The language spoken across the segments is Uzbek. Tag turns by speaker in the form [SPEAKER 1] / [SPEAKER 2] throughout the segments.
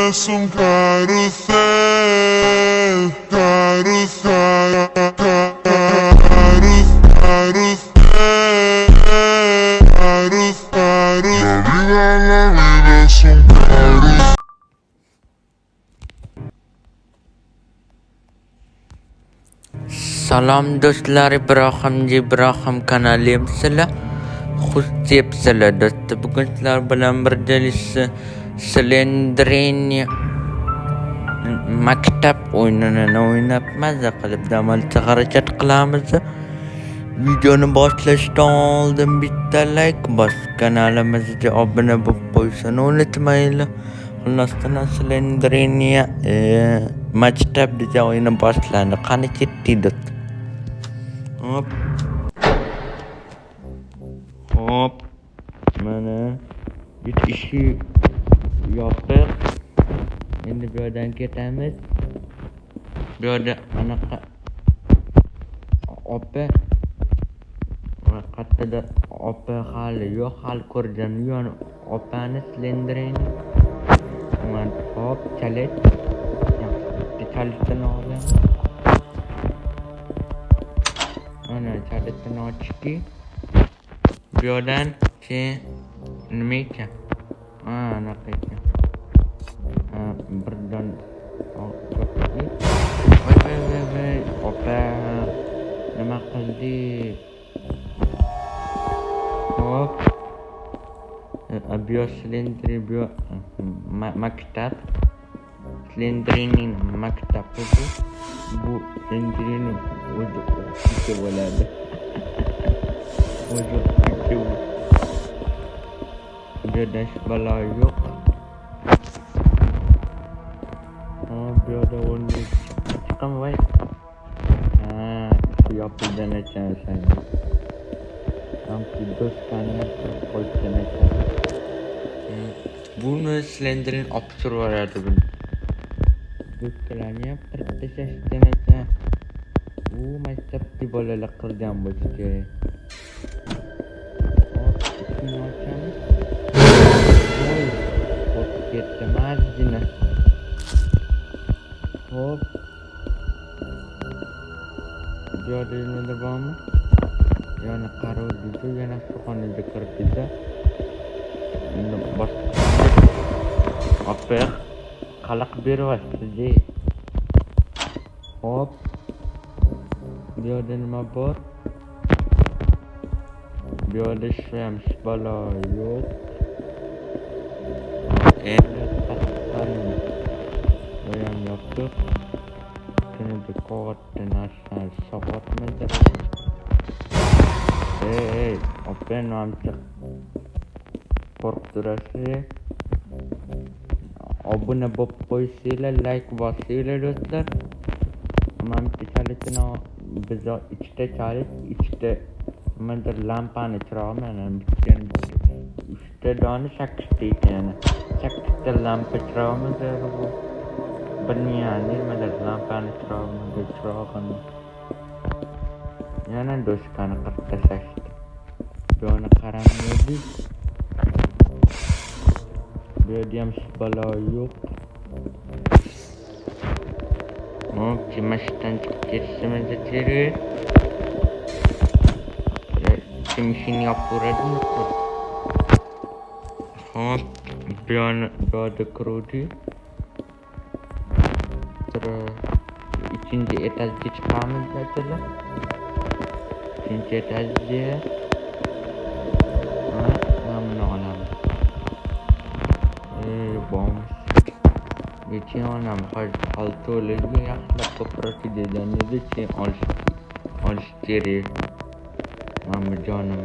[SPEAKER 1] es un carrusel, carrusel, la vida es un carrusel.
[SPEAKER 2] Salom do'stlar, Ibrohim kanalim sizlar. Xush kelibsizlar do'stlar. Bugun sizlar bilan birgalikda Slendrine maktab o'yinini o'ynab maza qilib damalcha harakat qilamiz. Videoni boshlashdan oldin bitta like bos, kanalimizga obuna bo'lib qo'yishni unutmanglar. Xullasdan Slendrine maktab degan o'yini boshlandi. Qani ketdik. Hop. Mana bitta eshik yopiq. Endi bu yerdan ketamiz. Bu yerda anaqa opa qayerda opa hali yo'q, hali ko'rdim. Yo'q, opani Slendrine. Mana hop chalet. Chalitdan olaman. Mana chalitdan ochdi. Bu yerdan nima ekan? Anaqa ekan. Birdan o'tdi. Voy, opa nima qildi? Hop. Bu Slendrine bu maktab. Slendrine maktabi bu Slendrine o'zi o'qituvchi bo'ladi. O'zi o'qituvchi. Bu yerda hech balo yo'q. Bu yerda o'rni chiqamay. Yopilgan ekan sen. Hamki do'stlarni qo'ygan ekan. Buni Slendrine olib turaveradi buni. Do'stlarni ham qirib tashlashgan ekan. U maktabda bolalar qilgan bo'lsa kerak. Hop, ishni ochamiz. Voy, hop ketdi mazgina. Hop. Bu yerda nimadir bormi? Yana qaraydi, yana shu xonaga kirib ketdi. Endi boshqa opa qalaq beryapsiz. Hop. Bu yerda nima bor? Bu yerda hech balo yo'q. Endi qasqarmi? Bu ham yopiq. Shuni qog'ozda narsa sog'otmaydi. Ey, opa nomcha qo'rqib turasiz. Obuna bo'lib qo'ysanglar, like bosinglar do'stlar. Mana bitta chalitini biz ikkita chalit, ikkita nimadir lampani chirog'i mana uchta dona sakkizta ekan. Sakkizta lampa chirog'imiz bu. Bilmayman, nimadir lampani chirog'ini. Yana do'skani qirib tashlashdi. Buni qaramaydik. Bu yerda ham hech balo yo'q. Hop, mashinadan chiqib ketishimiz kerak. Mashina yopiradimi? Hop, bu yerda kiruvdi. İkinci etajga chiqamiz dedilar. İkinci etajga. Mana olamiz. Bomb. Geçen onam paltolarga yaxshilab ko'proq deganida olish kerak. Mana jonim.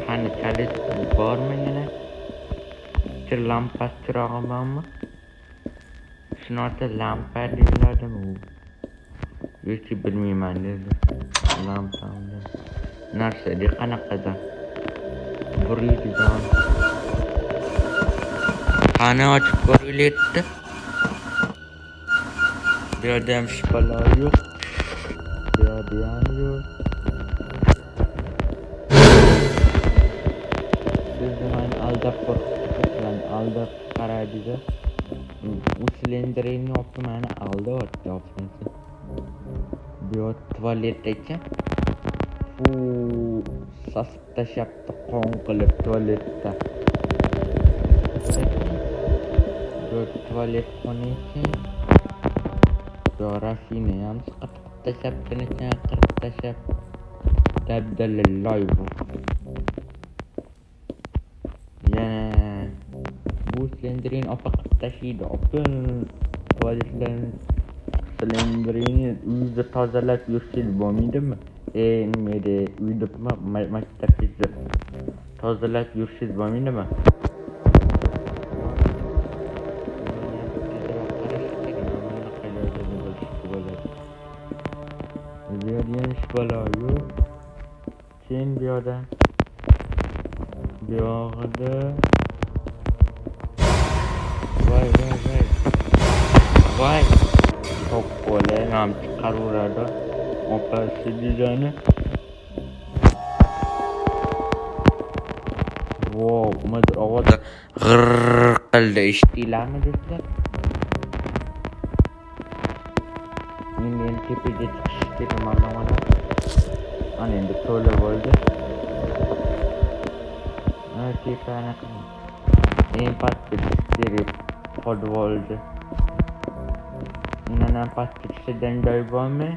[SPEAKER 2] Qani chalit bormi yana? Bitta lampa chirog'i bormi? Shunota lampa deyladimi u? Yo'q, bilmayman dedi. Lampa narsa qanaqadir buriydigan. Qani ochib ko'rilyapti. Bu yerda ham hech balo yo'q. Bu yerda ham yo'q. Sizni men aldab qo'rqitgan, aldab qaraydi-da. U silindrini yopdi, mani aldayapti yopmasa. Bu tualet ekan. Sasib tashlabdi qon qilib tualetda. Bu tualet xona ekan. Bu rafini ham siqib tashlabdi, qirib tashlab. Dabdalilloy bu. Yana bu silindrini opaqib tashlaydi. Opin tualetlarni silindrini uyda tozalab yursangiz bo'lmaydimi? Nima uyda maktabingizda tozalab yursangiz bo'lmaydimi? Bu yerda ish balo yo'q. Sen bu yoqda voy çok qo'li ham chiqaraveradi opasi degani. Wow, umadir ovoz g'irr qildi, eshitdinglarmi do'stlar? Endi tepaga chiqish kerak mana. Ana endi to'la bo'ldi. Tepani eng pastga chiqib podvoldi. Undan pastga tushadigan joy bormi?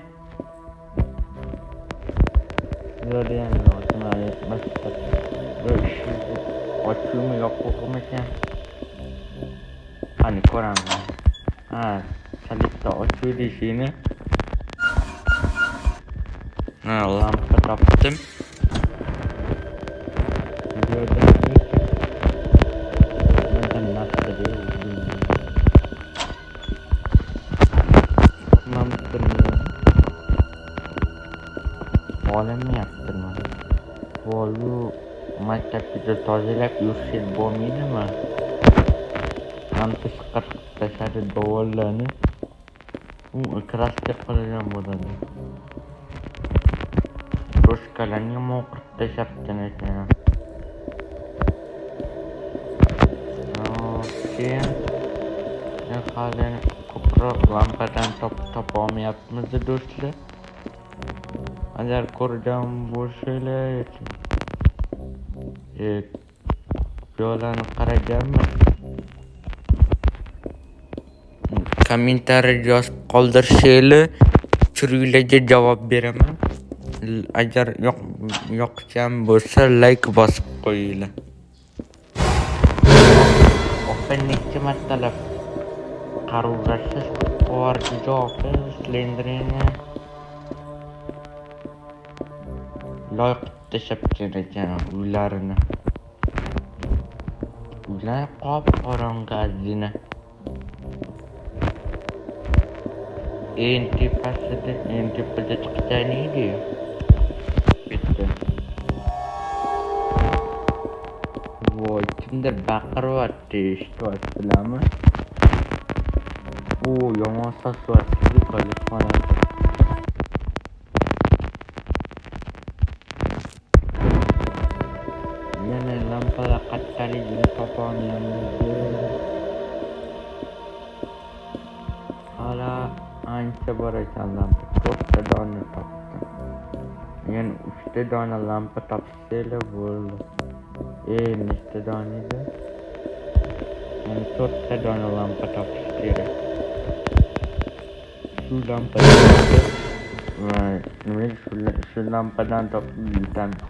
[SPEAKER 2] Yo'q endi maktab. Ochuvmi yo'qmi ekan? Qani ko'raman. Kalitda ochuv deyishini. Lampa topdim. Olamyaptimi? Voyu maktabda tozalab yursangiz bo'lmaydimi? Lampa siqib tashladi dovollarni. U kraska qilgan bo'ladi. Roshkalarni ham o'qib tashlabdi ekan. Keyin hozir ko'proq lampadan topolmayapmiz do'stlar. Agar ko'rgan bo'lsanglar, yo'llarni qaraganmi? Kommentariy yozib qoldirsanglar, turinglarga javob beraman. Agar yoqgan bo'lsa, like bosib qo'yinglar. Open necha martalab qarovsiz qo'rqorga silindrini loyiq tashlab ekan uylarini. Uylar qop-qorong'i azina. Eng tepada chiqsaniydi. Bitta. Voy, kimdir baqiryapti, eshityapsizlarmi? Yomon sasyapti qolib. Yana lampalar qattaligini topolmayapmiz. Hala ancha bor ekan lampa. 4 dona topdim. Yana 3 dona lampa topsanglar bo'ldi. Nechta dona edi? Yana 4 dona lampa topish kerak. Shu lampadan shu lampadan topib yutaman.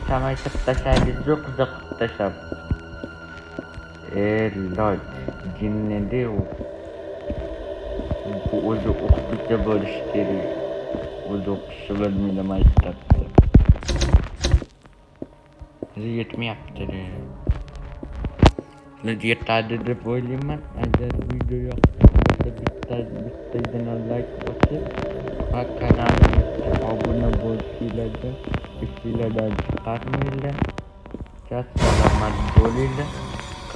[SPEAKER 2] Tamaşıp taşaydı, çok taşap. Lord, cinnedi o. Bu ozu okudukça barıştırıyor. Ozu okuşular milama istattı. Ziyet mi yaptırıyor? Ziyet adı da poliman. Acar video yok. Bittaydan like basıp. Kanalımıza abone bo'lsanglar. Istiladan chiqarmanglar. Salomat bo'linglar.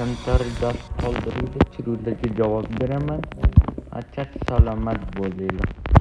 [SPEAKER 2] kommentariyada qoldiringlar, chiruvlarga javob beraman. Achak salomat bo'linglar.